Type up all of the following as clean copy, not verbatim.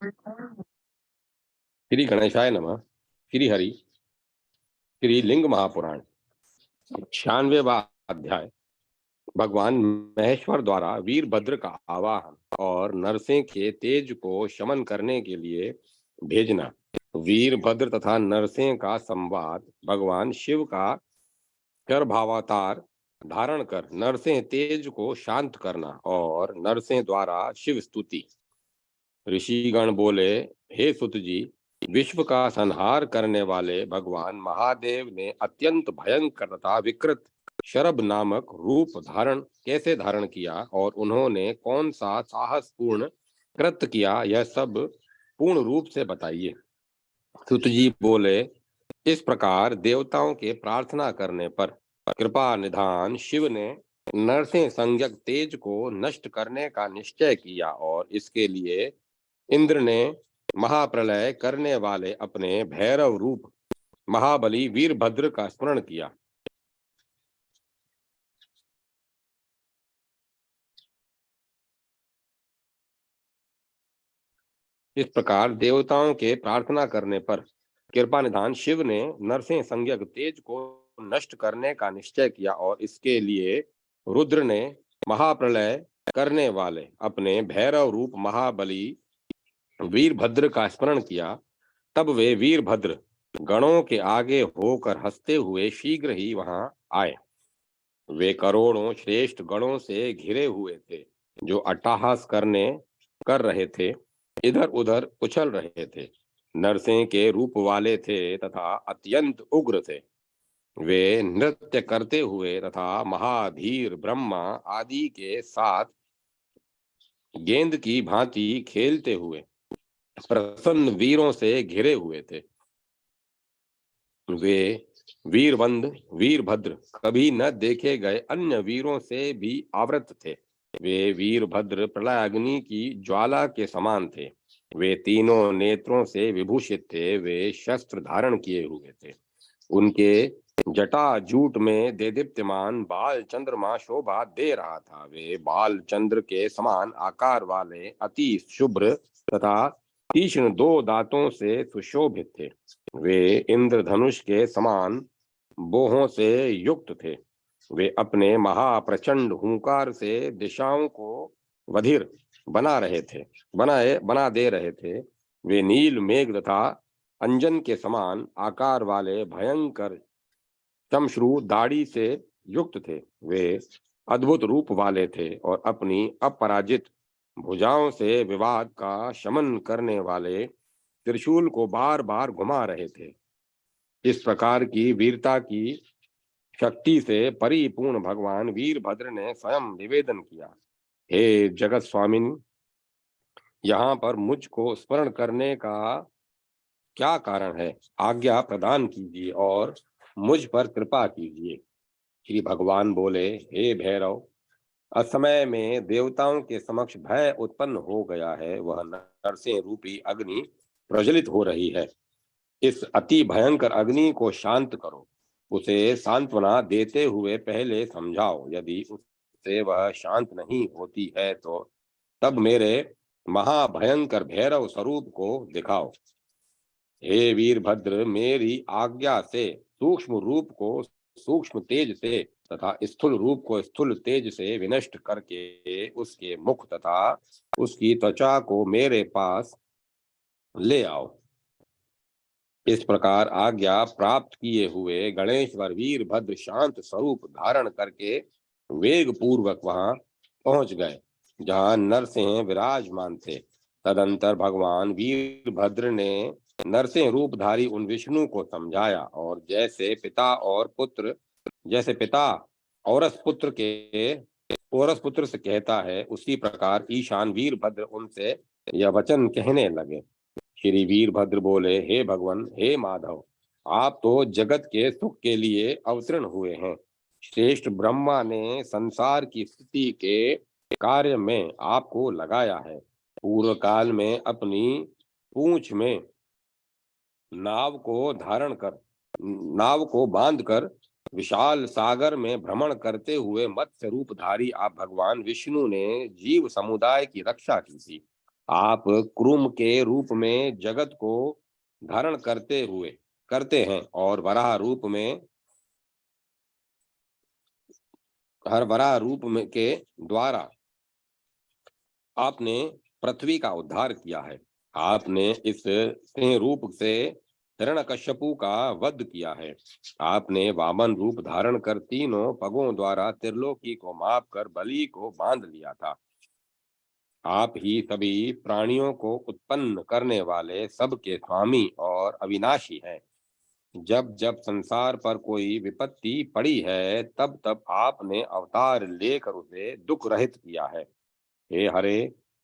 श्री गणेशाय नमः। श्री हरि। श्री लिंग महापुराण। 96वां अध्याय। भगवान महेश्वर द्वारा वीरभद्र का आवाहन और नरसिंह के तेज को शमन करने के लिए भेजना। वीरभद्र तथा नरसिंह का संवाद। भगवान शिव का गर्भावतार धारण कर नरसिंह तेज को शांत करना और नरसिंह द्वारा शिव स्तुति। ऋषिगण बोले, हे सुत जी, विश्व का संहार करने वाले भगवान महादेव ने अत्यंत भयंकर तथा विकृत शरभ नामक रूप कैसे धारण किया और उन्होंने कौन सा साहसपूर्ण कृत्य किया, यह सब पूर्ण रूप से बताइए। सुत जी बोले, इस प्रकार देवताओं के प्रार्थना करने पर कृपा निधान शिव ने नरसिंह संज्ञक तेज को नष्ट करने का निश्चय किया और इसके लिए इंद्र ने महाप्रलय करने वाले अपने भैरव रूप महाबली वीरभद्र का स्मरण किया। इस प्रकार देवताओं के प्रार्थना करने पर कृपा निधान शिव ने नरसिंह संज्ञक तेज को नष्ट करने का निश्चय किया और इसके लिए रुद्र ने महाप्रलय करने वाले अपने भैरव रूप महाबली वीरभद्र का स्मरण किया। तब वे वीरभद्र गणों के आगे होकर हंसते हुए शीघ्र ही वहां आए। वे करोड़ों श्रेष्ठ गणों से घिरे हुए थे, जो अट्टहास कर रहे थे, इधर उधर उछल रहे थे। नरसिंह के रूप वाले थे तथा अत्यंत उग्र थे। वे नृत्य करते हुए तथा महाधीर ब्रह्मा आदि के साथ गेंद की भांति खेलते हुए प्रसन्न वीरों से घिरे हुए थे। वे वीरभद्र कभी न देखे गए अन्य वीरों से भी आवृत थे। वे वीरभद्र प्रलय अग्नि की ज्वाला के समान थे। वे तीनों नेत्रों से विभूषित थे। वे शस्त्र धारण किए हुए थे। उनके जटा जूट में देदीप्यमान बाल चंद्रमा शोभा दे रहा था। वे बाल चंद्र के समान आकार वाले अति शुभ्र तथा तीक्ष्ण दो दांतों से सुशोभित थे। वे इंद्रधनुष के समान बोहों से युक्त थे। वे अपने महाप्रचंड हुंकार से दिशाओं को बधिर बना दे रहे थे। वे नील मेघ तथा अंजन के समान आकार वाले भयंकर चमश्रु दाढ़ी से युक्त थे। वे अद्भुत रूप वाले थे और अपनी अपराजित भुजाओं से विवाद का शमन करने वाले त्रिशूल को बार बार घुमा रहे थे। इस प्रकार की वीरता की शक्ति से परिपूर्ण भगवान वीरभद्र ने स्वयं निवेदन किया, हे जगत स्वामिन, यहाँ पर मुझको स्मरण करने का क्या कारण है? आज्ञा प्रदान कीजिए और मुझ पर कृपा कीजिए। श्री भगवान बोले, हे भैरव, असमय में देवताओं के समक्ष भय उत्पन्न हो गया है। वह नरसिंह रूपी अग्नि प्रज्वलित हो रही है। इस अति भयंकर अग्नि को शांत करो। उसे सांत्वना देते हुए पहले समझाओ। यदि उससे वह शांत नहीं होती है तो तब मेरे महाभयंकर भैरव स्वरूप को दिखाओ। हे वीरभद्र, मेरी आज्ञा से सूक्ष्म रूप को सूक्ष्म तेज से तथा स्थूल रूप को स्थूल तेज से विनष्ट करके उसके मुख तथा उसकी त्वचा को मेरे पास ले आओ। इस प्रकार आज्ञा प्राप्त किए हुए गणेश्वर वीरभद्र शांत स्वरूप धारण करके वेग पूर्वक वहां पहुंच गए जहां नरसिंह विराजमान थे। तदंतर भगवान वीरभद्र ने नरसिंह रूपधारी उन विष्णु को समझाया और जैसे पिता औरस पुत्र से कहता है, उसी प्रकार ईशान वीरभद्र उनसे यह वचन कहने लगे। श्री वीरभद्र बोले, हे भगवान, हे माधव, आप तो जगत के सुख के लिए अवतीर्ण हुए हैं। श्रेष्ठ ब्रह्मा ने संसार की स्थिति के कार्य में आपको लगाया है। पूर्व काल में अपनी पूंछ में नाव को बांधकर विशाल सागर में भ्रमण करते हुए मत्स्य रूपधारी आप भगवान विष्णु ने जीव समुदाय की रक्षा की थी। आप क्रूम के रूप में जगत को धारण करते हैं और वराह रूप में हर वराह रूप में के द्वारा आपने पृथ्वी का उद्धार किया है। आपने इस सिंह रूप से हिरण्यकश्यपु का वध किया है। आपने वामन रूप धारण कर तीनों पगों द्वारा त्रिलोकी को माप कर बलि को बांध लिया था। आप ही सभी प्राणियों को उत्पन्न करने वाले सबके स्वामी और अविनाशी हैं। जब जब संसार पर कोई विपत्ति पड़ी है, तब तब आपने अवतार लेकर उसे दुख रहित किया है। हे हरे,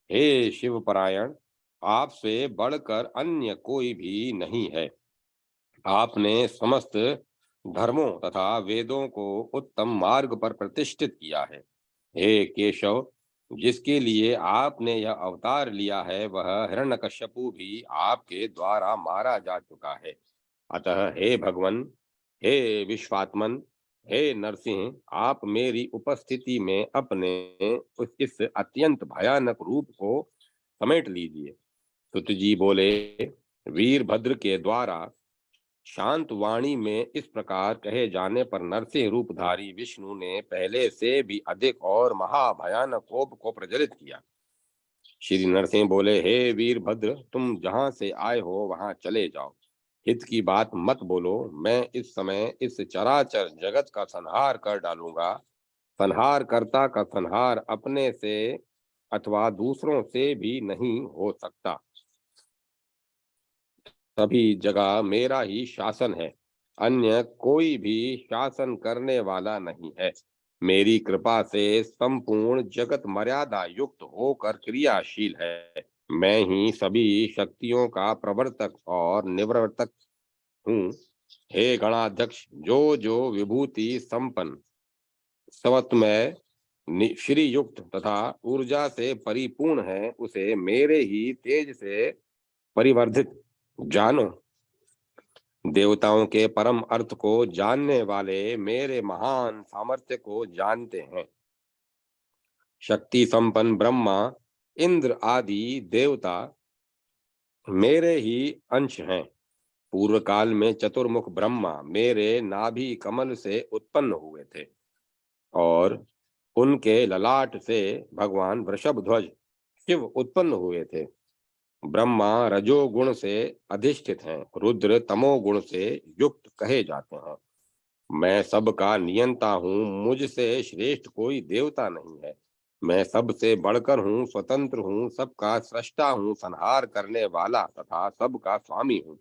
हे शिव परायण, आपसे बढ़कर अन्य कोई भी नहीं है। आपने समस्त धर्मों तथा वेदों को उत्तम मार्ग पर प्रतिष्ठित किया है। हे केशव, जिसके लिए आपने यह अवतार लिया है, वह हिरण्यकश्यपु भी आपके द्वारा मारा जा चुका है। अतः हे भगवन, हे विश्वात्मन, हे नरसिंह, आप मेरी उपस्थिति में अपने इस अत्यंत भयानक रूप को समेट लीजिए। सुत जी बोले, वीरभद्र के द्वारा शांत वाणी में इस प्रकार कहे जाने पर नरसिंह रूपधारी विष्णु ने पहले से भी अधिक और महाभयानक कोप को प्रज्वलित किया। श्री नरसिंह बोले, हे वीरभद्र, तुम जहां से आए हो वहां चले जाओ। हित की बात मत बोलो। मैं इस समय इस चराचर जगत का संहार कर डालूंगा। संहार कर्ता का संहार अपने से अथवा दूसरों से भी नहीं हो सकता। सभी जगह मेरा ही शासन है, अन्य कोई भी शासन करने वाला नहीं है। मेरी कृपा से संपूर्ण जगत मर्यादा युक्त होकर क्रियाशील है। मैं ही सभी शक्तियों का प्रवर्तक और निवर्तक हूँ। हे गणाध्यक्ष, जो जो विभूति संपन्न सवत्मय श्री युक्त तथा ऊर्जा से परिपूर्ण है, उसे मेरे ही तेज से परिवर्धित जानो। देवताओं के परम अर्थ को जानने वाले मेरे महान सामर्थ्य को जानते हैं। शक्ति संपन्न ब्रह्मा, इंद्र आदि देवता मेरे ही अंश हैं। पूर्व काल में चतुर्मुख ब्रह्मा मेरे नाभि कमल से उत्पन्न हुए थे और उनके ललाट से भगवान वृषभध्वज शिव उत्पन्न हुए थे। ब्रह्मा रजोगुण से अधिष्ठित हैं, रुद्र तमोगुण से युक्त कहे जाते हैं। मैं सबका नियंता हूँ, मुझसे श्रेष्ठ कोई देवता नहीं है। मैं सबसे बढ़कर हूँ, स्वतंत्र हूँ, सबका सृष्टा हूँ, संहार करने वाला तथा सबका स्वामी हूँ।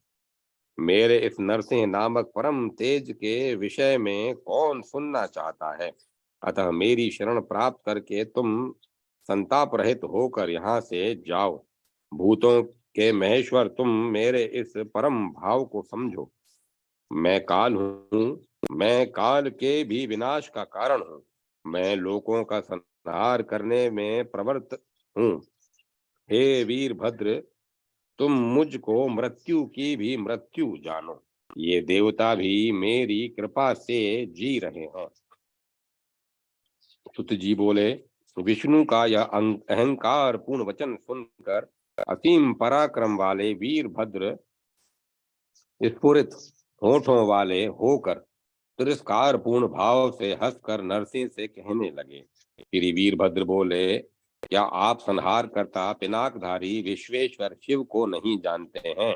मेरे इस नरसिंह नामक परम तेज के विषय में कौन सुनना चाहता है? अतः मेरी शरण प्राप्त करके तुम संताप रहित होकर यहाँ से जाओ। भूतों के महेश्वर, तुम मेरे इस परम भाव को समझो। मैं काल हूँ, मैं काल के भी विनाश का कारण हूँ। मैं लोकों का संहार करने में प्रवृत्त हूँ। हे वीरभद्र, तुम मुझको मृत्यु की भी मृत्यु जानो। ये देवता भी मेरी कृपा से जी रहे हैं। सुत जी बोले, विष्णु का यह अहंकार पूर्ण वचन सुनकर असीम पराक्रम वाले वीरभद्र स्फुरित होठों वाले होकर तिरस्कार पूर्ण भाव से हंसकर नरसिंह से कहने लगे। श्री वीरभद्र बोले, क्या आप संहार करता पिनाकधारी विश्वेश्वर शिव को नहीं जानते हैं?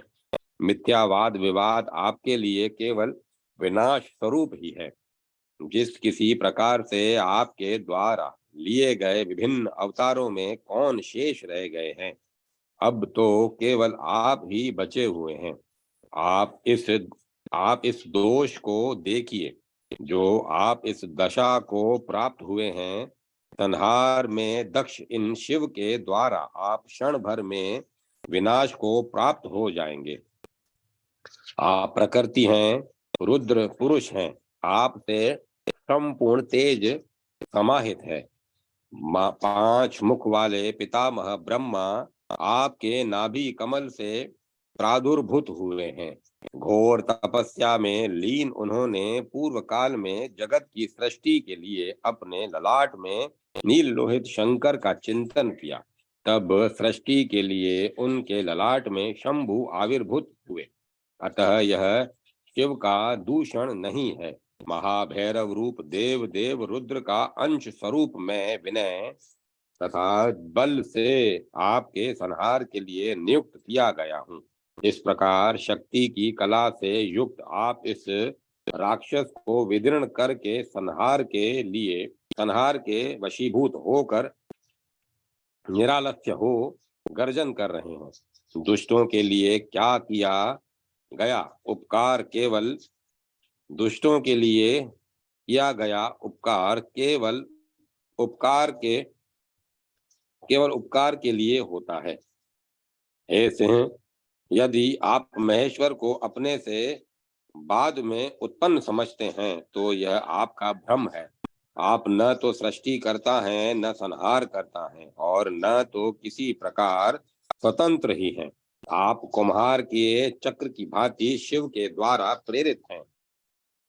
मिथ्यावाद विवाद आपके लिए केवल विनाश स्वरूप ही है। जिस किसी प्रकार से आपके द्वारा लिए गए विभिन्न अवतारों में कौन शेष रह गए हैं? अब तो केवल आप ही बचे हुए हैं। आप इस आप इस दोष को देखिए, जो आप इस दशा को प्राप्त हुए हैं। संहार में दक्ष इन शिव के द्वारा आप क्षण भर में विनाश को प्राप्त हो जाएंगे। आप प्रकृति हैं, रुद्र पुरुष हैं। आप से संपूर्ण तेज समाहित है। 5 मुख वाले पितामह ब्रह्मा आपके नाभि कमल से प्रादुर्भूत हुए हैं। घोर तपस्या में लीन उन्होंने पूर्व काल में जगत की सृष्टि के लिए अपने ललाट में नील लोहित शंकर का चिंतन किया। तब सृष्टि के लिए उनके ललाट में शंभु आविर्भूत हुए। अतः यह शिव का दूषण नहीं है। महाभैरव रूप देव देव रुद्र का अंश स्वरूप में विनय तथा बल से आपके संहार के लिए नियुक्त किया गया हूँ। इस प्रकार शक्ति की कला से युक्त आप इस राक्षस को विदीर्ण करके संहार के वशीभूत होकर निरालस्य हो गर्जन कर रहे हैं। दुष्टों के लिए क्या किया गया उपकार केवल दुष्टों के लिए किया गया केवल उपकार के लिए होता है। हे सिंह, यदि आप महेश्वर को अपने से बाद में उत्पन्न समझते हैं तो यह आपका भ्रम है। आप न तो सृष्टि करता है, न संहार करता है, और न तो किसी प्रकार स्वतंत्र ही है। आप कुम्हार के चक्र की भांति शिव के द्वारा प्रेरित हैं।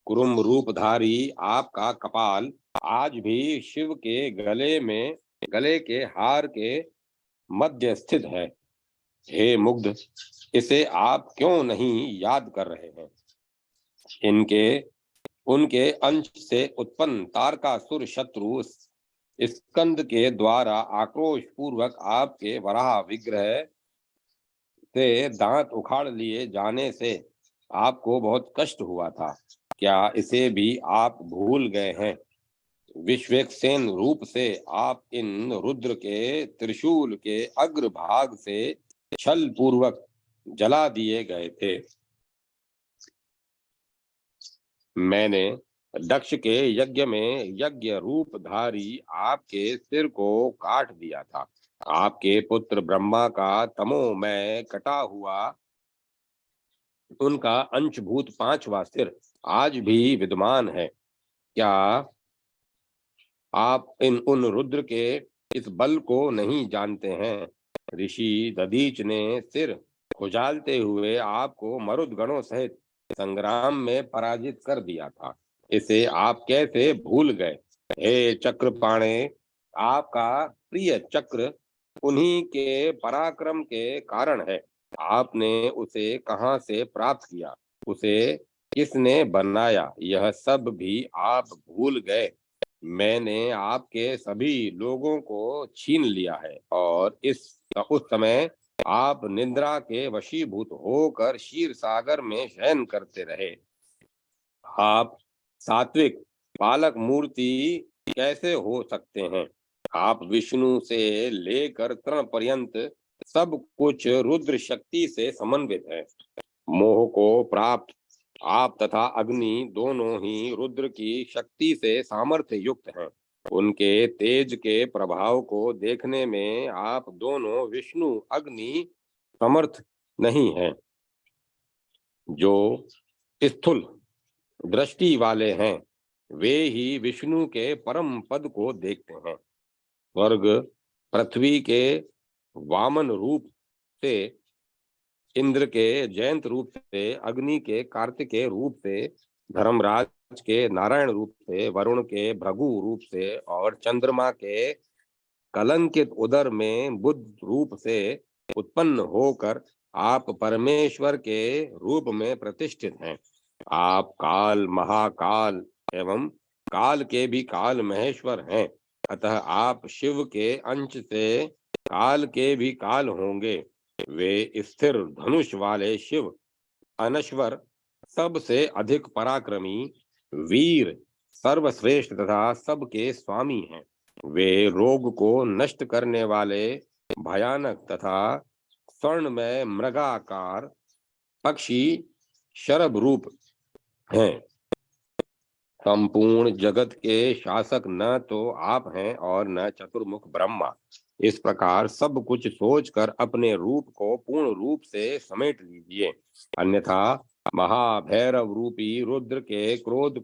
कुरुम रूपधारी आपका कपाल आज भी शिव के गले के हार के मध्य स्थित है। हे मुग्ध, इसे आप क्यों नहीं याद कर रहे हैं? इनके उनके अंश से उत्पन्न तारकासुर शत्रु स्कंद के द्वारा आक्रोश पूर्वक आपके वराह विग्रह से दांत उखाड़ लिए जाने से आपको बहुत कष्ट हुआ था। क्या इसे भी आप भूल गए हैं? विश्वेक्षसेन रूप से आप इन रुद्र के त्रिशूल के अग्रभाग से छल पूर्वक जला दिए गए थे। मैंने दक्ष के यज्ञ में यज्ञ रूपधारी आपके सिर को काट दिया था। आपके पुत्र ब्रह्मा का तमोमय कटा हुआ उनका अंशभूत पांचवा सिर आज भी विद्यमान है। क्या आप उन रुद्र के इस बल को नहीं जानते हैं? ऋषि दधीच ने सिर खुजालते हुए आपको मरुदगणों सहित संग्राम में पराजित कर दिया था। इसे आप कैसे भूल गए? हे चक्रपाणे, आपका प्रिय चक्र उन्हीं के पराक्रम के कारण है। आपने उसे कहाँ से प्राप्त किया? उसे किसने बनाया? यह सब भी आप भूल गए। मैंने आपके सभी लोगों को छीन लिया है और उस समय आप निद्रा के वशीभूत होकर क्षीर सागर में शयन करते रहे। आप सात्विक पालक मूर्ति कैसे हो सकते हैं? आप विष्णु से लेकर तृण पर्यंत सब कुछ रुद्र शक्ति से समन्वित है। मोह को प्राप्त आप तथा अग्नि दोनों ही रुद्र की शक्ति से सामर्थ्य युक्त हैं। उनके तेज के प्रभाव को देखने में आप दोनों विष्णु अग्नि समर्थ नहीं हैं। जो स्थूल दृष्टि वाले हैं वे ही विष्णु के परम पद को देखते हैं। स्वर्ग पृथ्वी के वामन रूप से, इंद्र के जयंत रूप से, अग्नि के कार्तिकेय रूप से, धर्मराज के नारायण रूप से, वरुण के भृगु रूप से और चंद्रमा के कलंकित उदर में बुध रूप से उत्पन्न होकर आप परमेश्वर के रूप में प्रतिष्ठित हैं। आप काल महाकाल एवं काल के भी काल महेश्वर हैं। अतः आप शिव के अंश से काल के भी काल होंगे। वे स्थिर धनुष वाले शिव अनश्वर, सबसे अधिक पराक्रमी, वीर, सर्वश्रेष्ठ तथा सबके स्वामी हैं। वे रोग को नष्ट करने वाले भयानक तथा स्वर्णमय मृगाकार पक्षी शरभ रूप हैं। संपूर्ण जगत के शासक न तो आप हैं और न चतुर्मुख ब्रह्मा। इस प्रकार सब कुछ सोचकर अपने रूप को पूर्ण रूप से समेट लीजिए, अन्यथा महाभैरव रूपी रुद्र के क्रोध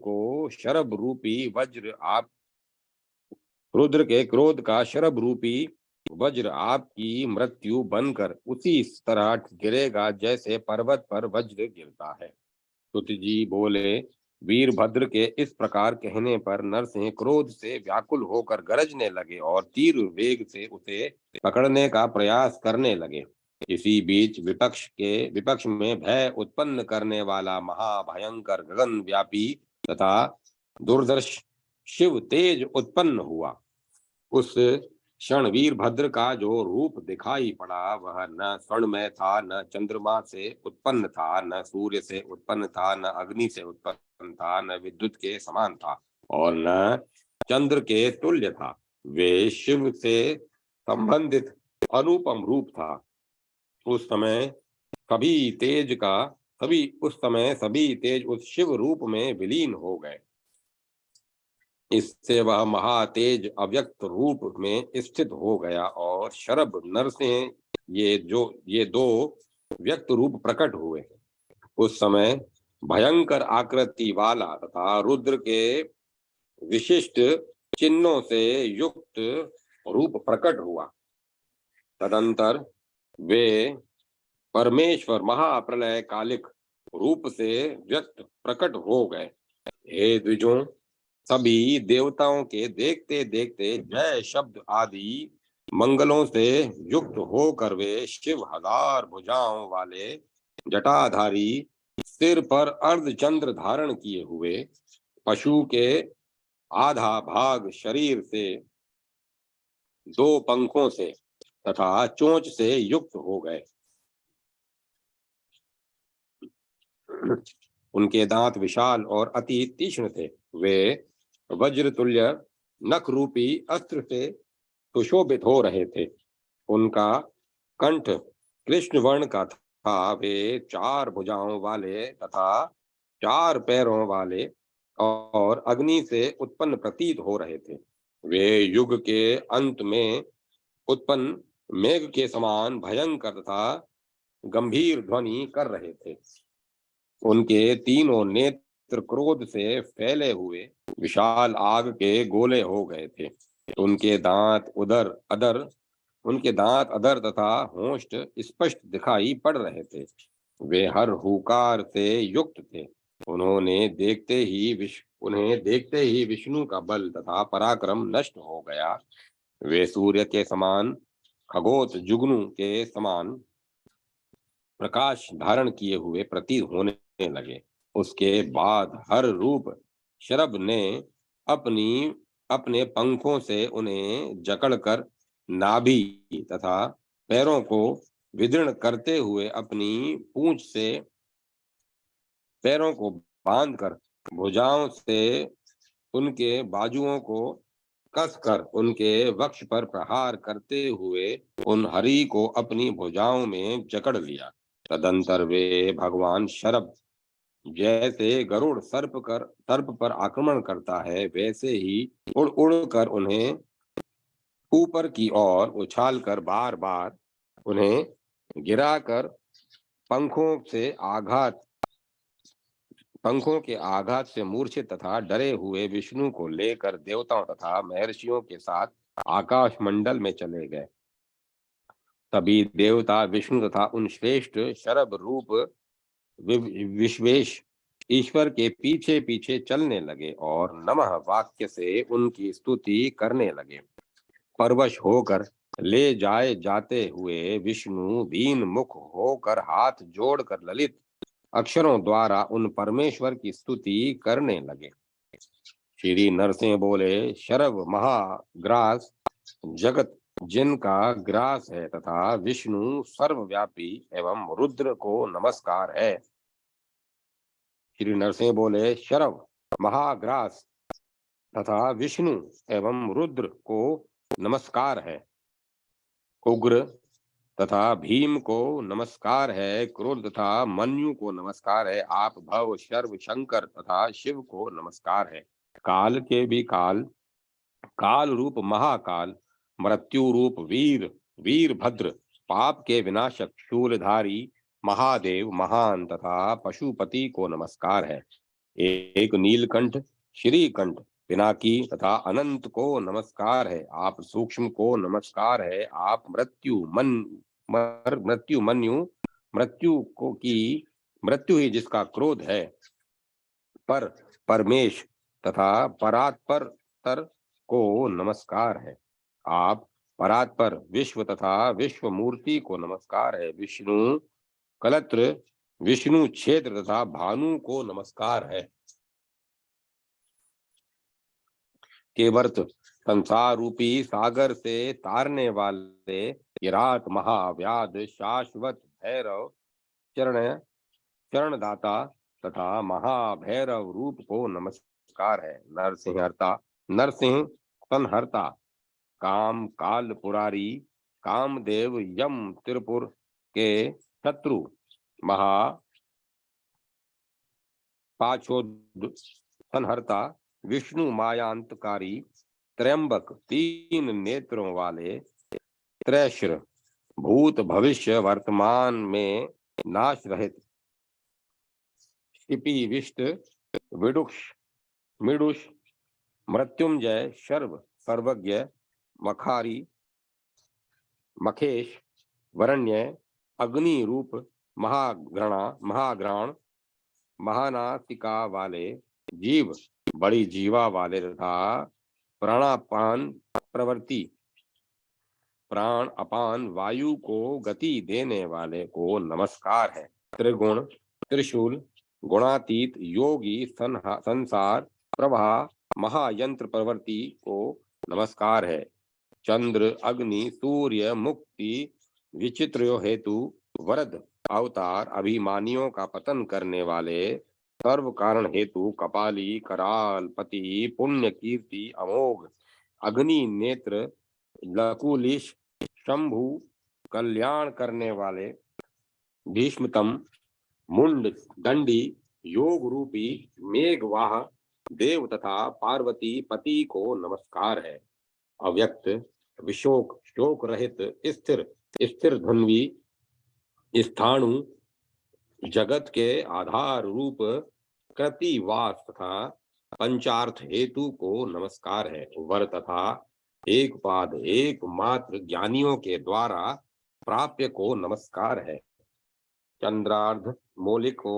का शरभ रूपी वज्र आपकी मृत्यु बनकर उसी तरह गिरेगा जैसे पर्वत पर वज्र गिरता है। तुत जी बोले, वीरभद्र के इस प्रकार कहने पर नरसिंह क्रोध से व्याकुल होकर गरजने लगे और तीव्र वेग से उसे पकड़ने का प्रयास करने लगे। इसी बीच विपक्ष में भय उत्पन्न करने वाला महाभयंकर गगनव्यापी तथा दुर्धर्ष शिव तेज उत्पन्न हुआ। उस क्षण वीरभद्र का जो रूप दिखाई पड़ा वह न स्वर्णमय था, न चंद्रमा से उत्पन्न था, न सूर्य से उत्पन्न था, न अग्नि से उत्पन्न था, न विद्युत के समान था और न चंद्र के तुल्य था। वे शिव से संबंधित अनुपम रूप था। उस समय सभी तेज उस शिव रूप में विलीन हो गए। इससे वह महातेज अव्यक्त रूप में स्थित हो गया और शरभ नरसिंह ये दो व्यक्त रूप प्रकट हुए। उस समय भयंकर आकृति वाला तथा रुद्र के विशिष्ट चिन्हों से युक्त रूप प्रकट हुआ। तदंतर वे परमेश्वर महाप्रलय कालिक रूप से व्यक्त प्रकट हो गए। हे द्विजों, सभी देवताओं के देखते देखते जय शब्द आदि मंगलों से युक्त होकर वे शिव हजार भुजाओं वाले जटाधारी सिर पर अर्धचंद्र धारण किए हुए पशु के आधा भाग शरीर से दो पंखों से तथा चोंच से युक्त हो गए। उनके दांत विशाल और अति तीक्ष्ण थे। वे वज्र तुल्य नख रूपी अस्त्र से सुशोभित हो रहे थे। उनका कंठ कृष्ण वर्ण का था। वे चार भुजाओं वाले तथा चार पैरों वाले और अग्नि से उत्पन्न प्रतीत हो रहे थे। वे युग के अंत में उत्पन्न मेघ के समान भयंकर तथा गंभीर ध्वनि कर रहे थे। उनके तीनों नेत्र क्रोध से फैले हुए विशाल आग के गोले हो गए थे। उनके दांत अधर तथा होंठ स्पष्ट दिखाई पड़ रहे थे। वे हर हुकार से युक्त थे। उन्हें देखते ही विष्णु का बल तथा पराक्रम नष्ट हो गया। वे सूर्य के समान खगोत जुगनू के समान प्रकाश धारण किए हुए प्रतीत होने लगे। उसके बाद हर रूप शरभ ने अपने पंखों से उन्हें जकड़कर नाभि तथा पैरों को विदीर्ण करते हुए अपनी पूंछ से पैरों को बांधकर भुजाओं से उनके बाजुओं को कसकर उनके वक्ष पर प्रहार करते हुए उन हरि को अपनी भुजाओं में जकड़ लिया। तदंतर वे भगवान शरभ जैसे गरुड़ सर्प पर आक्रमण करता है वैसे ही उड़ उड़ कर उन्हें ऊपर की ओर उछालकर बार बार उन्हें गिराकर पंखों के आघात से मूर्छित तथा डरे हुए विष्णु को लेकर देवताओं तथा महर्षियों के साथ आकाश मंडल में चले गए। तभी देवता विष्णु तथा उन श्रेष्ठ शरभ रूप विश्वेश ईश्वर के पीछे पीछे चलने लगे और नमः वाक्य से उनकी स्तुति करने लगे। परवश होकर ले जाते हुए विष्णु दीन मुख होकर हाथ जोड़कर ललित अक्षरों द्वारा उन परमेश्वर की स्तुति करने लगे। श्री नरसिंह बोले, शरभ महाग्रास जगत जिनका ग्रास है तथा विष्णु सर्वव्यापी एवं रुद्र को नमस्कार है। श्री नरसिंह बोले, शरभ महाग्रास तथा विष्णु एवं रुद्र को नमस्कार है। उग्र तथा भीम को नमस्कार है। क्रोध तथा मन्यु को नमस्कार है। आप भव शर्व शंकर तथा शिव को नमस्कार है। काल के भी काल रूप महाकाल, मृत्यु रूप वीरभद्र, पाप के विनाशक शूलधारी महादेव महान तथा पशुपति को नमस्कार है। एक नीलकंठ श्रीकंठ पिनाकी तथा अनंत को नमस्कार है। आप सूक्ष्म को नमस्कार है। आप मृत्यु ही जिसका क्रोध है पर परमेश तथा परात्पर को नमस्कार है। आप परात्पर विश्व तथा विश्व मूर्ति को नमस्कार है। विष्णु कलत्र विष्णु क्षेत्र तथा भानु को नमस्कार है। केवर्त संसार रूपी सागर से तारने वाले किरात महाव्याध शाश्वत भैरव चरण चरणदाता तथा महाभैरव रूप को नमस्कार है। नरसिंह संहर्ता काम काल पुरारी कामदेव यम त्रिपुर के शत्रु महा पाछोद संहर्ता विष्णु मायांतकारी त्रयंबक तीन नेत्रों वाले त्रैश्र भूत भविष्य वर्तमान में नाश रहित शिपि विष्ट विडुष मिडुष मृत्युंजय शर्व सर्वज्ञ मखारी मखेश वरण्य अग्नि रूप महाग्राण महानासिका वाले जीव बड़ी जीवा वाले तथा प्राणापान प्रवृत्ति प्राण अपान वायु को गति देने वाले को नमस्कार है। त्रिगुण त्रिशूल गुणातीत योगी संसार प्रभा महायंत्र प्रवृत्ति को नमस्कार है। चंद्र अग्नि सूर्य मुक्ति विचित्र हेतु वरद अवतार अभिमानियों का पतन करने वाले सर्व कारण हेतु कपाली कराल पति पुण्य कीर्ति अमोघ अग्नि नेत्र लकुलिश शंभु कल्याण करने वाले भीष्मतम मुंड दंडी योग रूपी मेघवाह देव तथा पार्वती पति को नमस्कार है। अव्यक्त विशोक शोक रहित स्थिर स्थिर धन्वी स्थाणु जगत के आधार रूप कृतिवास तथा पंचार्थ हेतु को नमस्कार है। वर तथा एक पाद एक मात्र ज्ञानियों के द्वारा प्राप्य को नमस्कार है। चंद्रार्ध मौलिक को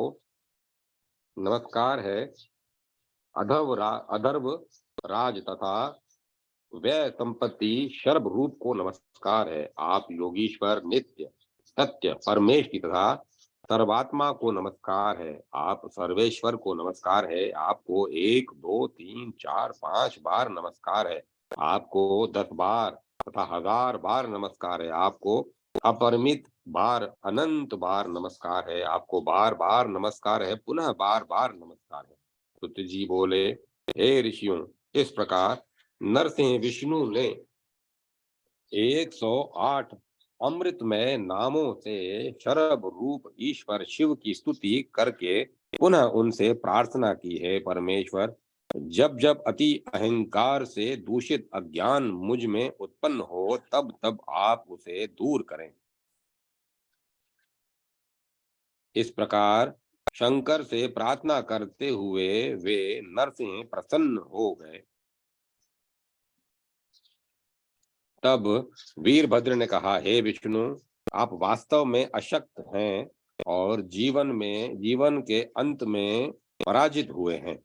नमस्कार है। अधर्व राज तथा व्यय संपत्ति शर्भ रूप को नमस्कार है। आप योगीश्वर नित्य सत्य परमेश्वर तथा सर्वात्मा को नमस्कार है। आप सर्वेश्वर को नमस्कार है। आपको 1 2 3 4 5 बार नमस्कार है। आपको 10 बार तथा 1000 बार नमस्कार है। आपको अपरिमित बार अनंत बार नमस्कार है। आपको बार बार नमस्कार है, पुनः बार बार नमस्कार है। सुत जी बोले, हे ऋषियों, इस प्रकार नरसिंह विष्णु ने 108 अमृतमय नामों से शरभ रूप ईश्वर शिव की स्तुति करके पुनः उनसे प्रार्थना की है। परमेश्वर, जब जब अति अहंकार से दूषित अज्ञान मुझ में उत्पन्न हो तब तब आप उसे दूर करें। इस प्रकार शंकर से प्रार्थना करते हुए वे नरसिंह प्रसन्न हो गए। तब वीरभद्र ने कहा, हे विष्णु, आप वास्तव में अशक्त हैं और जीवन के अंत में पराजित हुए हैं।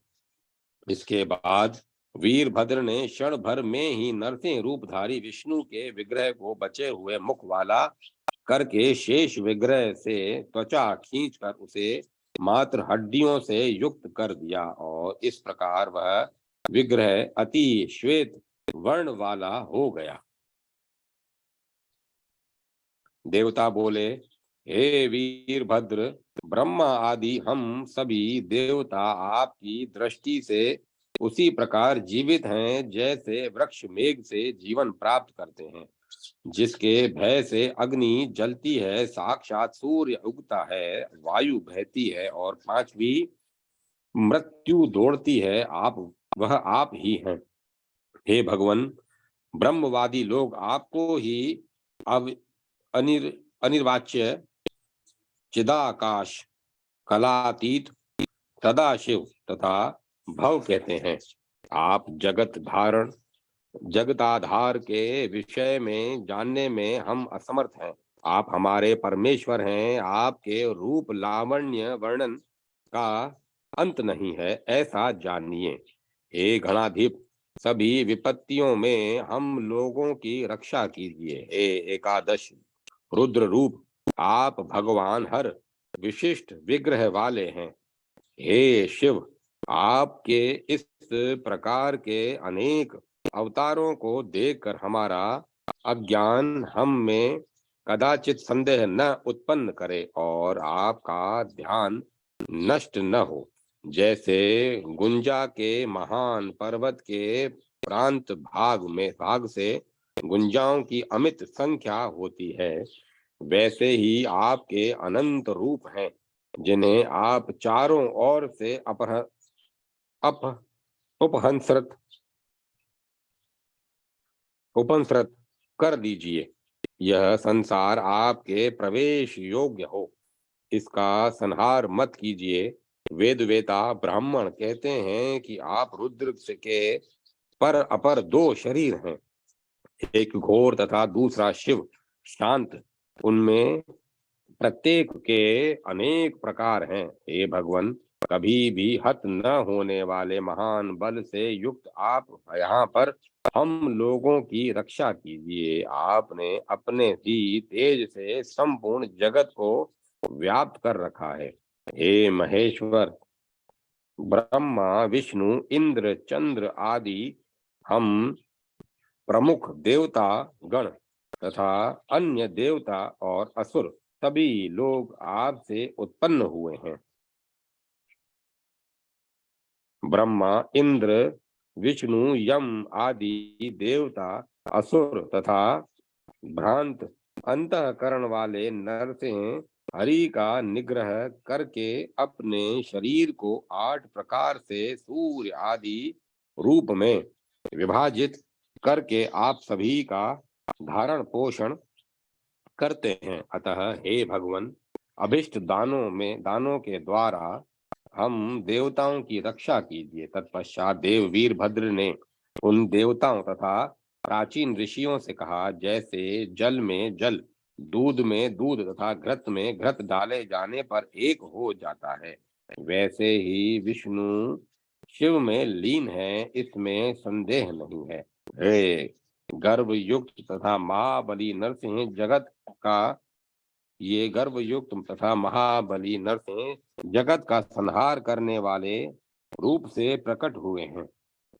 इसके बाद वीरभद्र ने क्षण भर में ही नरसिंह रूपधारी विष्णु के विग्रह को बचे हुए मुख वाला करके शेष विग्रह से त्वचा खींचकर उसे मात्र हड्डियों से युक्त कर दिया और इस प्रकार वह विग्रह अति श्वेत वर्ण वाला हो गया। देवता बोले, हे वीरभद्र, ब्रह्मा आदि हम सभी देवता आपकी दृष्टि से उसी प्रकार जीवित हैं जैसे वृक्ष मेघ से जीवन प्राप्त करते हैं, जिसके भय से अग्नि जलती है, साक्षात सूर्य उगता है, वायु बहती है और पांचवी मृत्यु दौड़ती है, वह आप ही हैं। हे भगवान, ब्रह्मवादी लोग आपको ही अनिर्वाच्य चिदाकाश कलातीत सदाशिव तथा भव कहते हैं। आप जगताधार के विषय में जानने में हम असमर्थ हैं। आप हमारे परमेश्वर हैं। आपके रूप लावण्य वर्णन का अंत नहीं है, ऐसा जानिए। हे गणाधिप, सभी विपत्तियों में हम लोगों की रक्षा कीजिए। हे एकादश रुद्र रूप, आप भगवान हर विशिष्ट विग्रह वाले हैं। हे शिव, आपके इस प्रकार के अनेक अवतारों को देखकर हमारा अज्ञान हम में कदाचित संदेह न उत्पन्न करे और आपका ध्यान नष्ट न हो। जैसे गुंजा के महान पर्वत के प्रांत भाग से गुंजाओं की अमित संख्या होती है, वैसे ही आपके अनंत रूप हैं, जिन्हें आप चारों ओर से अप उपहंसरत उपहंसरत कर दीजिए। यह संसार आपके प्रवेश योग्य हो, इसका संहार मत कीजिए। वेद वेता ब्राह्मण कहते हैं कि आप रुद्र के पर अपर दो शरीर हैं, एक घोर तथा दूसरा शिव शांत। उनमें प्रत्येक के अनेक प्रकार हैं। हे भगवान, कभी भी हत न होने वाले महान बल से युक्त आप यहाँ पर हम लोगों की रक्षा कीजिए। आपने अपने ही तेज से संपूर्ण जगत को व्याप्त कर रखा है। हे महेश्वर, ब्रह्मा विष्णु इंद्र चंद्र आदि हम प्रमुख देवता गण तथा अन्य देवता और असुर सभी लोग आपसे उत्पन्न हुए हैं। ब्रह्मा इंद्र विष्णु यम आदि देवता असुर तथा भ्रांत अंतःकरण वाले नरसिंह हरि का निग्रह करके अपने शरीर को 8 प्रकार से सूर्य आदि रूप में विभाजित करके आप सभी का धारण पोषण करते हैं। अतः हे भगवान, अभिष्ट दानों के द्वारा हम देवताओं की रक्षा कीजिए। तत्पश्चात देव वीरभद्र ने उन देवताओं तथा प्राचीन ऋषियों से कहा, जैसे जल में जल, दूध में दूध तथा घृत में घृत डाले जाने पर एक हो जाता है, वैसे ही विष्णु शिव में लीन है, इसमें संदेह नहीं है। हे गर्भ युक्त तथा महाबली नरसिंह जगत का ये गर्भ युक्त तथा महाबली नरसिंह जगत का संहार करने वाले रूप से प्रकट हुए हैं।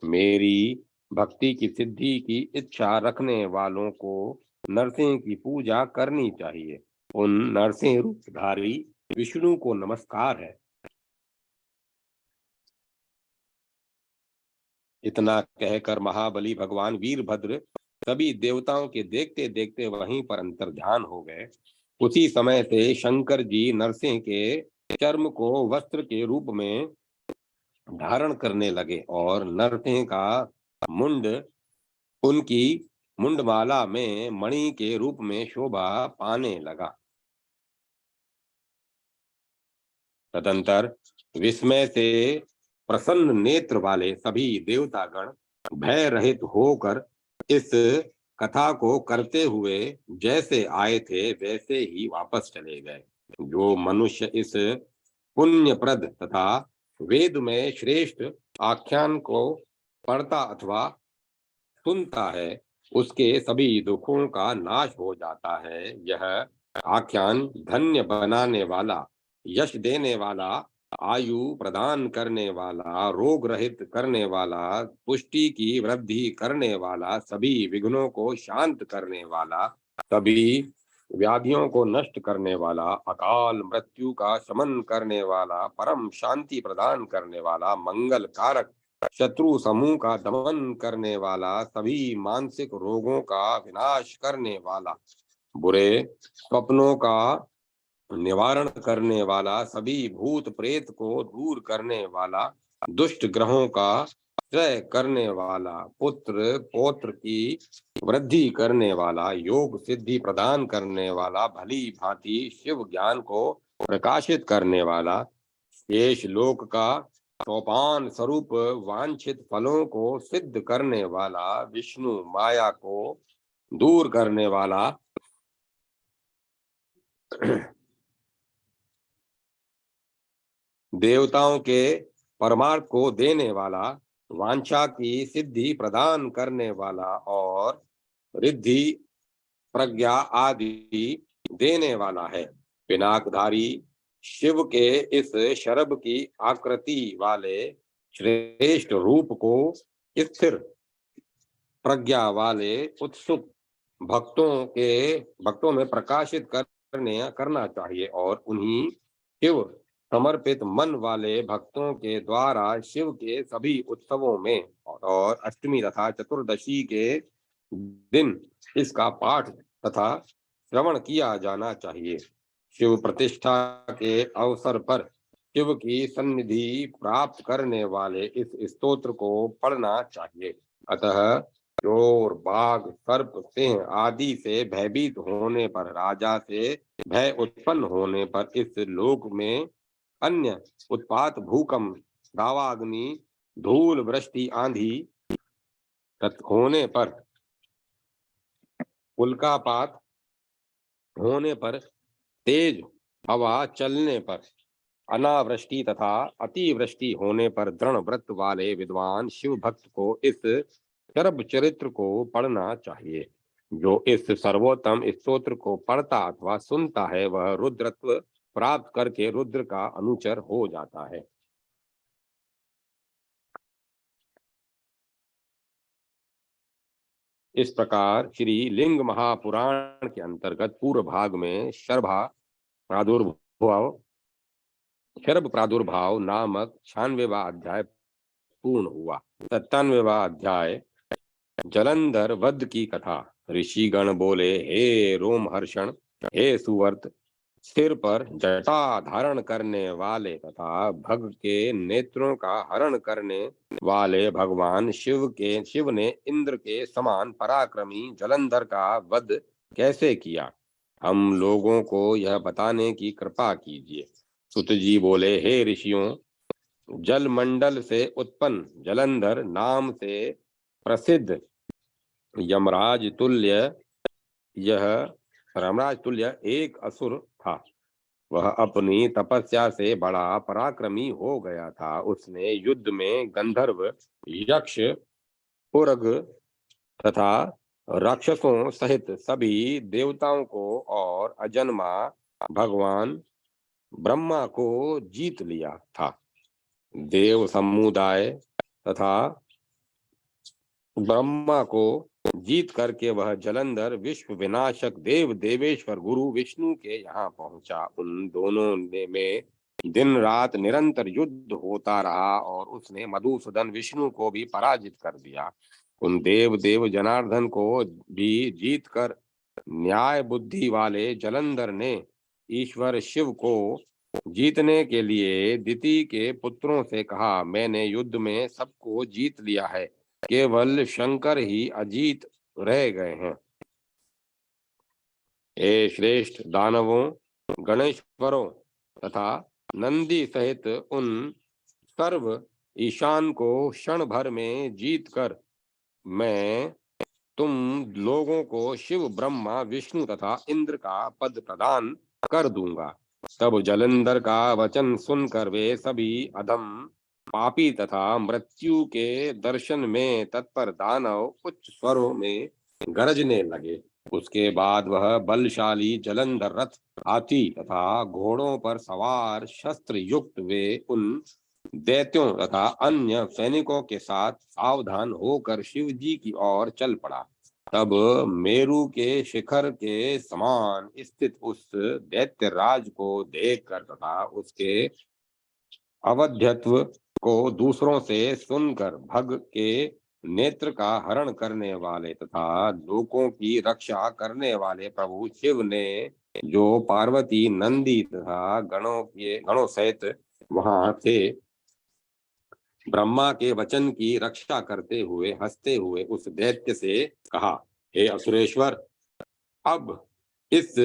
मेरी भक्ति की सिद्धि की इच्छा रखने वालों को नरसिंह की पूजा करनी चाहिए। उन नरसिंह रूपधारी विष्णु को नमस्कार है। इतना कहकर महाबली भगवान वीरभद्र सभी देवताओं के देखते देखते वहीं पर अंतर्ध्यान हो गए। उसी समय से शंकर जी नरसिंह के चर्म को वस्त्र के रूप में धारण करने लगे और नरसिंह का मुंड उनकी मुंडमाला में मणि के रूप में शोभा पाने लगा। तदंतर विस्मय से प्रसन्न नेत्र वाले सभी देवतागण भय रहित होकर इस कथा को करते हुए जैसे आए थे वैसे ही वापस चले गए। जो मनुष्य इस पुण्यप्रद तथा वेद में श्रेष्ठ आख्यान को पढ़ता अथवा सुनता है, उसके सभी दुखों का नाश हो जाता है। यह आख्यान धन्य बनाने वाला, यश देने वाला, आयु प्रदान करने वाला, रोग रहित करने वाला, पुष्टि की वृद्धि करने वाला, सभी विघ्नों को शांत करने वाला, सभी व्याधियों को नष्ट करने वाला, अकाल मृत्यु का शमन करने वाला, परम शांति प्रदान करने वाला, मंगल कारक, शत्रु समूह का दमन करने वाला, सभी मानसिक रोगों का विनाश करने वाला, बुरे स्वप्नों का निवारण करने वाला, सभी भूत प्रेत को दूर करने वाला, दुष्ट ग्रहों का क्षय करने वाला, पुत्र पौत्र की वृद्धि करने वाला, योग सिद्धि प्रदान करने वाला, भली भांति शिव ज्ञान को प्रकाशित करने वाला, शेष लोक का सोपान स्वरूप वांछित फलों को सिद्ध करने वाला, विष्णु माया को दूर करने वाला, देवताओं के परमार्थ को देने वाला, वांछा की सिद्धि प्रदान करने वाला और रिद्धि प्रज्ञा आदि देने वाला है। पिनाकधारी शिव के इस शरभ की आकृति वाले श्रेष्ठ रूप को स्थिर प्रज्ञा वाले उत्सुक भक्तों में प्रकाशित करना चाहिए और उन्हीं शिव समर्पित मन वाले भक्तों के द्वारा शिव के सभी उत्सवों में और अष्टमी तथा चतुर्दशी के दिन इसका पाठ तथा श्रवण किया जाना चाहिए। शिव प्रतिष्ठा के अवसर पर शिव की सन्निधि प्राप्त करने वाले इस स्तोत्र को पढ़ना चाहिए। अतः चोर, बाघ, सर्प, सिंह आदि से भयभीत होने पर, राजा से भय उत्पन्न होने पर, इस लोक में अन्य उत्पात, भूकंप, दावाग्नि, धूल वृष्टि, आंधी होने पर, उल्कापात होने पर, तेज हवा चलने पर, अनावृष्टि तथा अतिवृष्टि होने पर दृढ़ व्रत वाले विद्वान शिव भक्त को इस शरभ चरित्र को पढ़ना चाहिए। जो इस सर्वोत्तम स्तोत्र को पढ़ता अथवा सुनता है वह रुद्रत्व प्राप्त करके रुद्र का अनुचर हो जाता है। इस प्रकार श्री लिंग महापुराण के अंतर्गत पूर्व भाग में शरभ प्रादुर्भाव नामक 96वां अध्याय पूर्ण हुआ। 97वां अध्याय जलंधर वध की कथा। ऋषिगण बोले, हे रोमहर्षण, हे सुवर्त, सिर पर जटा धारण करने वाले तथा भग के नेत्रों का हरण करने वाले भगवान शिव ने इंद्र के समान पराक्रमी जलंधर का वध कैसे किया, हम लोगों को यह बताने की कृपा कीजिए। सुत जी बोले, हे ऋषियों, जल मंडल से उत्पन्न जलंधर नाम से प्रसिद्ध यमराज तुल्य यह यमराज तुल्य एक असुर था। वह अपनी तपस्या से बड़ा पराक्रमी हो गया था। उसने युद्ध में गंधर्व, यक्ष, उर्ग तथा राक्षसों सहित सभी देवताओं को और अजन्मा भगवान ब्रह्मा को जीत लिया था। देव समुदाय तथा ब्रह्मा को जीत करके वह जलंधर विश्व विनाशक देव देवेश्वर गुरु विष्णु के यहाँ पहुंचा। उन दोनों में दिन रात निरंतर युद्ध होता रहा और उसने मधुसूदन विष्णु को भी पराजित कर दिया। उन देव जनार्दन को भी जीत कर न्याय बुद्धि वाले जलंधर ने ईश्वर शिव को जीतने के लिए दिति के पुत्रों से कहा, मैंने युद्ध में सबको जीत लिया है, केवल शंकर ही अजीत रह गए हैं। हे श्रेष्ठ दानवों, गणेश्वरों तथा नंदी सहित उन सर्व ईशान को क्षण भर में जीत कर मैं तुम लोगों को शिव, ब्रह्मा, विष्णु तथा इंद्र का पद प्रदान कर दूंगा। तब जलंधर का वचन सुनकर वे सभी अधम पापी तथा मृत्यु के दर्शन में तत्पर दानव उच्च स्वरों में गरजने लगे। उसके बाद वह बलशाली जलंधर रथ, हाथी तथा घोड़ों पर सवार शस्त्र युक्त वे उन दैत्यों तथा अन्य सैनिकों के साथ सावधान होकर शिव जी की ओर चल पड़ा। तब मेरु के शिखर के समान स्थित उस दैत्य राज को देखकर तथा उसके अवध्यत्व को दूसरों से सुनकर भग के नेत्र का हरण करने वाले तथा लोकों की रक्षा करने वाले प्रभु शिव ने, जो पार्वती, नंदी तथा गणों सहित वहां थे, ब्रह्मा के वचन की रक्षा करते हुए हंसते हुए उस दैत्य से कहा, हे असुरेश्वर, अब इस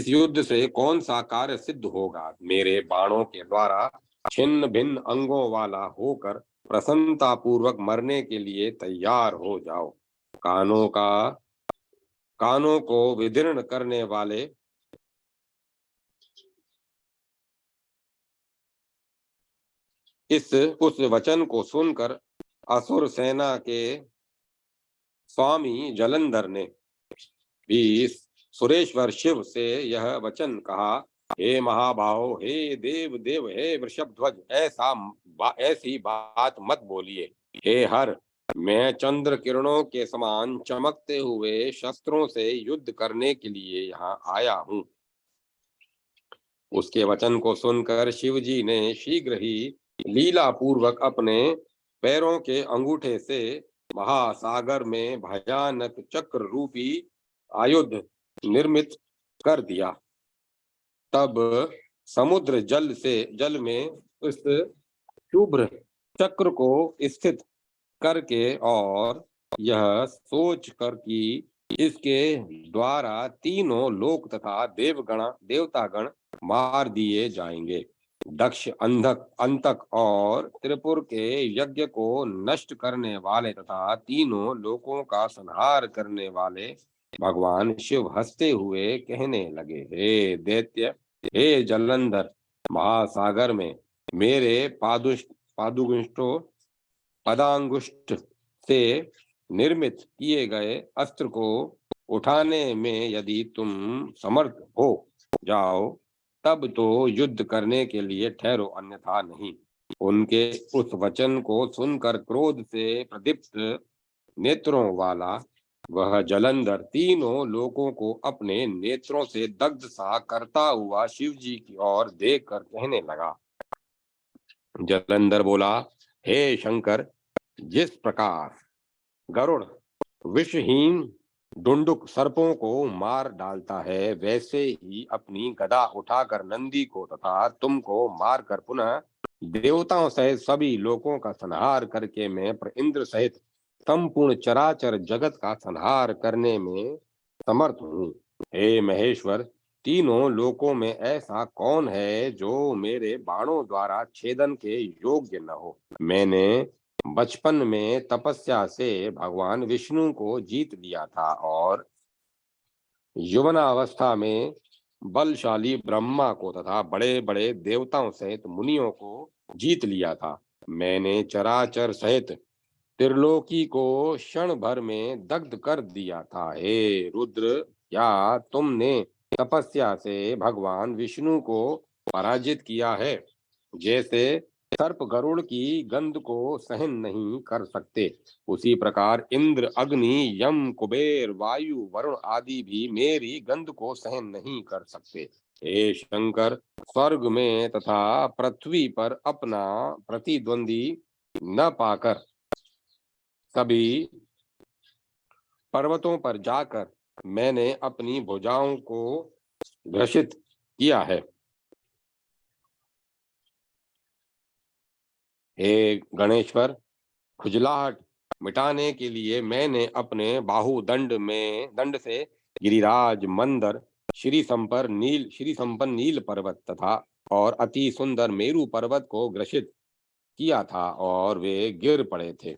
युद्ध से कौन सा कार्य सिद्ध होगा। मेरे बाणों के द्वारा छिन्न भिन्न अंगों वाला होकर प्रसन्नता पूर्वक मरने के लिए तैयार हो जाओ। कानों को विदीर्ण करने वाले इस उस वचन को सुनकर असुर सेना के स्वामी जलंधर ने भी सुरेश्वर शिव से यह वचन कहा, हे महाबाहो, हे देव देव, हे वृषभध्वज, ऐसी बात मत बोलिए। हे हर, मैं चंद्र किरणों के समान चमकते हुए शस्त्रों से युद्ध करने के लिए यहाँ आया हूँ। उसके वचन को सुनकर शिवजी ने शीघ्र ही लीला पूर्वक अपने पैरों के अंगूठे से महासागर में भयानक चक्र रूपी आयुध निर्मित कर दिया। तब समुद्र जल में उस शुभ्र चक्र को स्थित करके और यह सोच कर कि इसके द्वारा तीनों लोक तथा देवतागण मार दिए जाएंगे, दक्ष, अंधक, अंतक और त्रिपुर के यज्ञ को नष्ट करने वाले तथा तीनों लोकों का संहार करने वाले भगवान शिव हंसते हुए कहने लगे, हे दैत्य, हे जलंधर, महासागर में मेरे पदांगुष्ठ से निर्मित किए गए अस्त्र को उठाने में यदि तुम समर्थ हो जाओ, तब तो युद्ध करने के लिए ठहरो, अन्यथा नहीं। उनके उस वचन को सुनकर क्रोध से प्रदीप्त नेत्रों वाला वह जलंधर तीनों लोगों को अपने नेत्रों से दग्ध सा करता हुआ शिवजी की ओर देखकर कहने लगा। जलंधर बोला, हे शंकर, जिस प्रकार गरुड़ विषहीन डुंडुक सर्पों को मार डालता है, वैसे ही अपनी गदा उठाकर नंदी को तथा तुमको मारकर पुनः देवताओं सहित सभी लोगों का संहार करके मैं इंद्र सहित संपूर्ण चराचर जगत का संहार करने में समर्थ हूँ। हे महेश्वर, तीनों लोकों में ऐसा कौन है जो मेरे बाणों द्वारा छेदन के योग्य न हो। मैंने बचपन में तपस्या से भगवान विष्णु को जीत लिया था और यौवनावस्था में बलशाली ब्रह्मा को तथा बड़े बड़े देवताओं सहित मुनियों को जीत लिया था। मैंने चराचर सहित त्रिलोकी को क्षण भर में दग्ध कर दिया था। हे रुद्र, क्या तुमने तपस्या से भगवान विष्णु को पराजित किया है? जैसे सर्प गरुड़ की गंध को सहन नहीं कर सकते, उसी प्रकार इंद्र, अग्नि, यम, कुबेर, वायु, वरुण आदि भी मेरी गंध को सहन नहीं कर सकते। हे शंकर, स्वर्ग में तथा पृथ्वी पर अपना प्रतिद्वंदी न पाकर सभी पर्वतों पर जाकर मैंने अपनी भुजाओं को घर्षित किया है। हे गणेश्वर, खुजलाहट मिटाने के लिए मैंने अपने दंड से गिरिराज, मंदर, श्री संपन्न नील पर्वत तथा और अति सुंदर मेरु पर्वत को ग्रसित किया था और वे गिर पड़े थे।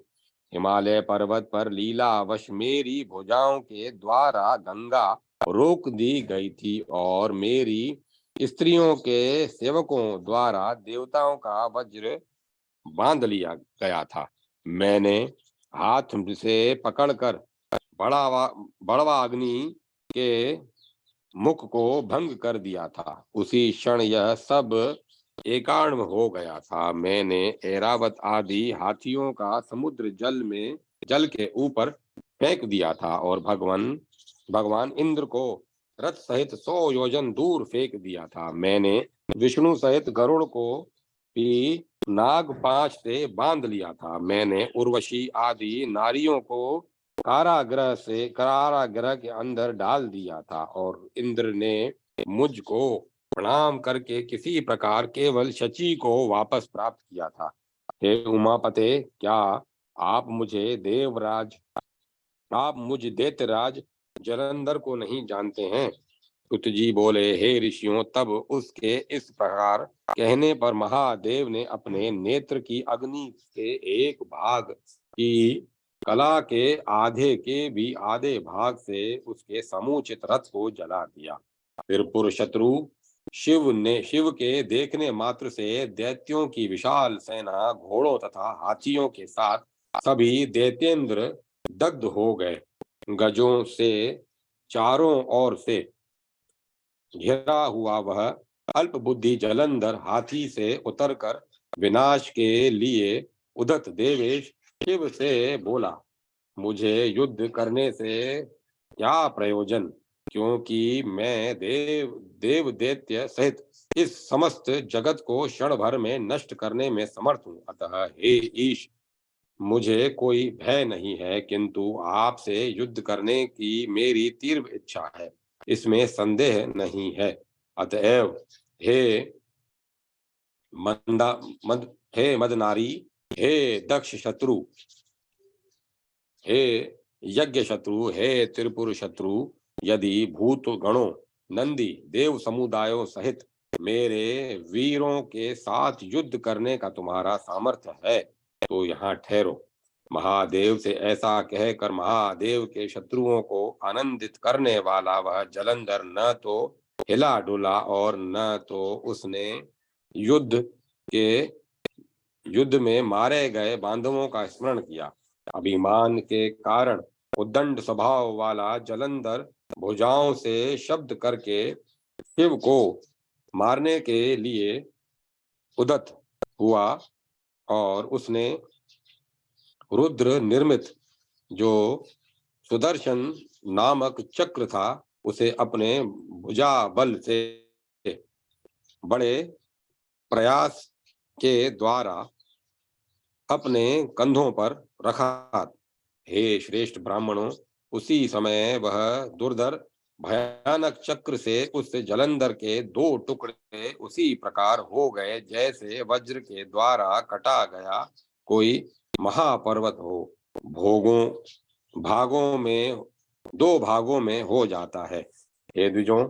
हिमालय पर्वत पर लीलावश मेरी भुजाओं के द्वारा गंगा रोक दी गई थी और मेरी स्त्रियों के सेवकों द्वारा देवताओं का वज्र बांध लिया गया था। मैंने हाथ से पकड़कर बड़वा अग्नि के मुख को भंग कर दिया था। उसी क्षण यह सब एकात्म हो गया था। मैंने ऐरावत आदि हाथियों का समुद्र जल के ऊपर फेंक दिया था और भगवान इंद्र को रथ सहित 100 योजन दूर फेंक दिया था। मैंने विष्णु सहित गरुड़ को भी नागपाश से बांध लिया था। मैंने उर्वशी आदि नारियों को कारागृह के अंदर डाल दिया था और इंद्र ने मुझको प्रणाम करके किसी प्रकार केवल शची को वापस प्राप्त किया था। हे उमापते, क्या आप मुझ दैत्यराज जलंधर को नहीं जानते हैं? सुत जी बोले, हे ऋषियों, तब उसके इस प्रकार कहने पर महादेव ने अपने नेत्र की अग्नि के एक भाग की कला के आधे भाग से उसके समुचित रथ को जला दिया। फिर पुर शत्रु शिव के देखने मात्र से दैत्यों की विशाल सेना घोड़ों तथा हाथियों के साथ सभी दैत्येंद्र दग्ध हो गए। गजों से चारों ओर से घिरा हुआ वह अल्प बुद्धि जलंधर हाथी से उतरकर विनाश के लिए उदत देवेश शिव से बोला, मुझे युद्ध करने से क्या प्रयोजन, क्योंकि मैं देव दैत्य सहित इस समस्त जगत को क्षण भर में नष्ट करने में समर्थ हूँ। अतः हे ईश, मुझे कोई भय नहीं है, किंतु आपसे युद्ध करने की मेरी तीव्र इच्छा है, इसमें संदेह नहीं है। अतएव हे मंदा मद हे मदनारी, हे दक्ष शत्रु, हे यज्ञ शत्रु, हे त्रिपुर शत्रु, यदि भूत गणों नंदी देव समुदायों सहित मेरे वीरों के साथ युद्ध करने का तुम्हारा सामर्थ्य है तो यहाँ ठहरो। महादेव से ऐसा कहकर महादेव के शत्रुओं को आनंदित करने वाला वह जलंधर न तो हिला डुला और न तो उसने युद्ध के युद्ध में मारे गए बांधवों का स्मरण किया। अभिमान के कारण उद्दंड स्वभाव वाला जलंधर भुजाओं से शब्द करके शिव को मारने के लिए उद्यत हुआ और उसने रुद्र निर्मित जो सुदर्शन नामक चक्र था उसे अपने भुजा बल से बड़े प्रयास के द्वारा अपने कंधों पर रखा। हे श्रेष्ठ ब्राह्मणों, उसी समय वह दुर्धर भयानक चक्र से उस जलंधर के दो टुकड़े उसी प्रकार हो गए जैसे वज्र के द्वारा कटा गया कोई महापर्वत हो भोगों भागों में दो भागों में हो जाता है। हे द्विजों,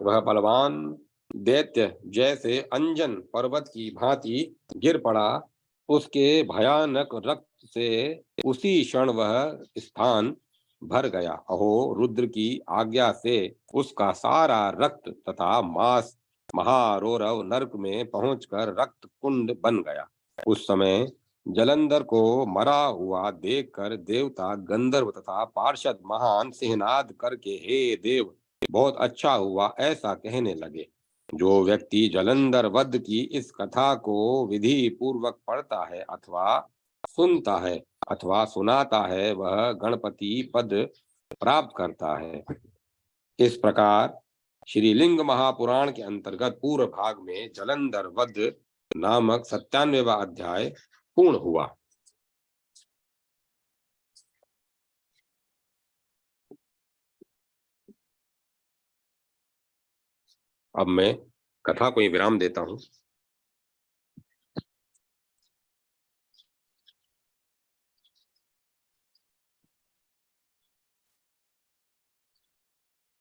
वह बलवान दैत्य जैसे अंजन पर्वत की भांति गिर पड़ा। उसके भयानक रक्त से उसी क्षण वह स्थान भर गया। अहो, रुद्र की आज्ञा से उसका सारा रक्त तथा मांस महारोरव नर्क में पहुंचकर रक्त कुंड बन गया। उस समय जलंधर को मरा हुआ देखकर देवता गंधर्व तथा पार्षद महान सिंहनाद करके हे देव, बहुत अच्छा हुआ ऐसा कहने लगे। जो व्यक्ति जलंधर वध की इस कथा को विधि पूर्वक पढ़ता है अथवा सुनता है अथवा सुनाता है वह गणपति पद प्राप्त करता है। इस प्रकार श्रीलिंग महापुराण के अंतर्गत पूर्व भाग में जलंधर वध नामक 97वां अध्याय पूर्ण हुआ। अब मैं कथा को विराम देता हूँ।